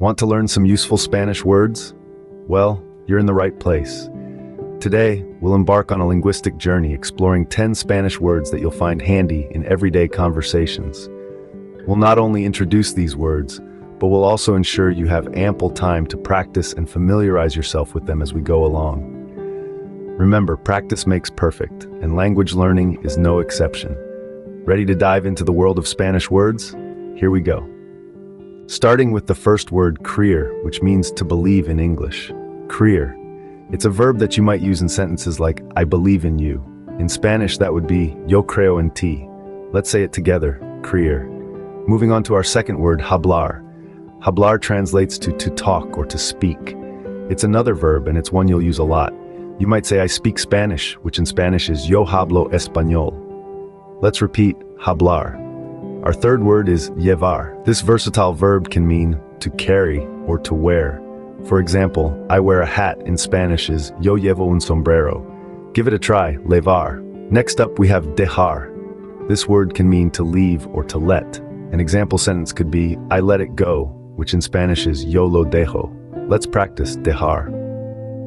Want to learn some useful Spanish words? Well, you're in the right place. Today, we'll embark on a linguistic journey exploring 10 Spanish words that you'll find handy in everyday conversations. We'll not only introduce these words, but we'll also ensure you have ample time to practice and familiarize yourself with them as we go along. Remember, practice makes perfect, and language learning is no exception. Ready to dive into the world of Spanish words? Here we go. Starting with the first word, creer, which means to believe in English. Creer. It's a verb that you might use in sentences like, I believe in you. In Spanish, that would be, yo creo en ti. Let's say it together, creer. Moving on to our second word, hablar. Hablar translates to talk or to speak. It's another verb, and it's one you'll use a lot. You might say, I speak Spanish, which in Spanish is, yo hablo español. Let's repeat, hablar. Our third word is llevar. This versatile verb can mean to carry or to wear. For example, I wear a hat in Spanish is yo llevo un sombrero. Give it a try, llevar. Next up we have dejar. This word can mean to leave or to let. An example sentence could be, I let it go, which in Spanish is yo lo dejo. Let's practice dejar.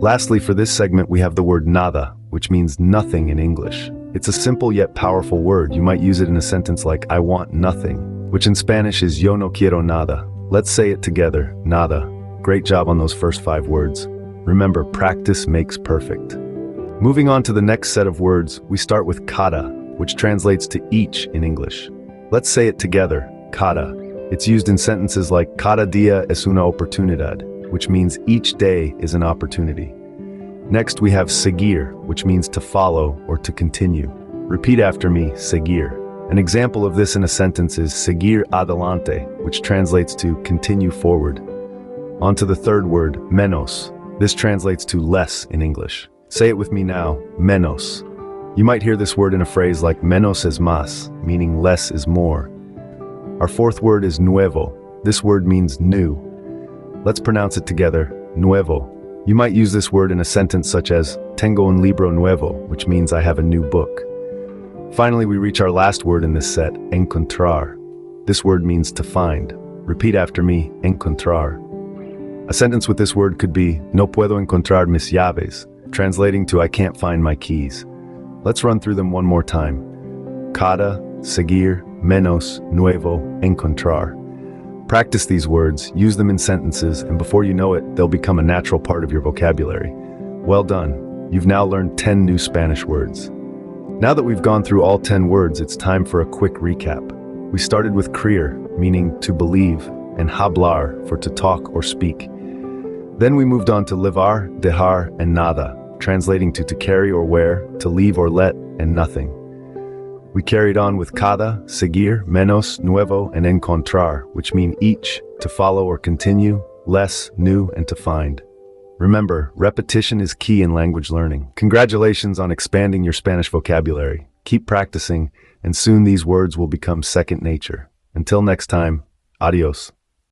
Lastly, for this segment we have the word nada, which means nothing in English. It's a simple yet powerful word. You might use it in a sentence like, I want nothing, which in Spanish is yo no quiero nada. Let's say it together, nada. Great job on those first 5 words. Remember, practice makes perfect. Moving on to the next set of words, we start with cada, which translates to each in English. Let's say it together, cada. It's used in sentences like cada día es una oportunidad, which means each day is an opportunity. Next we have seguir, which means to follow or to continue. Repeat after me, seguir. An example of this in a sentence is seguir adelante, which translates to continue forward. On to the third word, menos. This translates to less in English. Say it with me now, menos. You might hear this word in a phrase like menos es más, meaning less is more. Our fourth word is nuevo. This word means new. Let's pronounce it together, nuevo. You might use this word in a sentence such as, tengo un libro nuevo, which means I have a new book. Finally, we reach our last word in this set, encontrar. This word means to find. Repeat after me, encontrar. A sentence with this word could be, no puedo encontrar mis llaves, translating to I can't find my keys. Let's run through them one more time. Cada, seguir, menos, nuevo, encontrar. Practice these words, use them in sentences, and before you know it, they'll become a natural part of your vocabulary. Well done. You've now learned 10 new Spanish words. Now that we've gone through all 10 words, it's time for a quick recap. We started with creer, meaning to believe, and hablar, for to talk or speak. Then we moved on to llevar, dejar, and nada, translating to carry or wear, to leave or let, and nothing. We carried on with cada, seguir, menos, nuevo, and encontrar, which mean each, to follow or continue, less, new, and to find. Remember, repetition is key in language learning. Congratulations on expanding your Spanish vocabulary. Keep practicing, and soon these words will become second nature. Until next time, adios.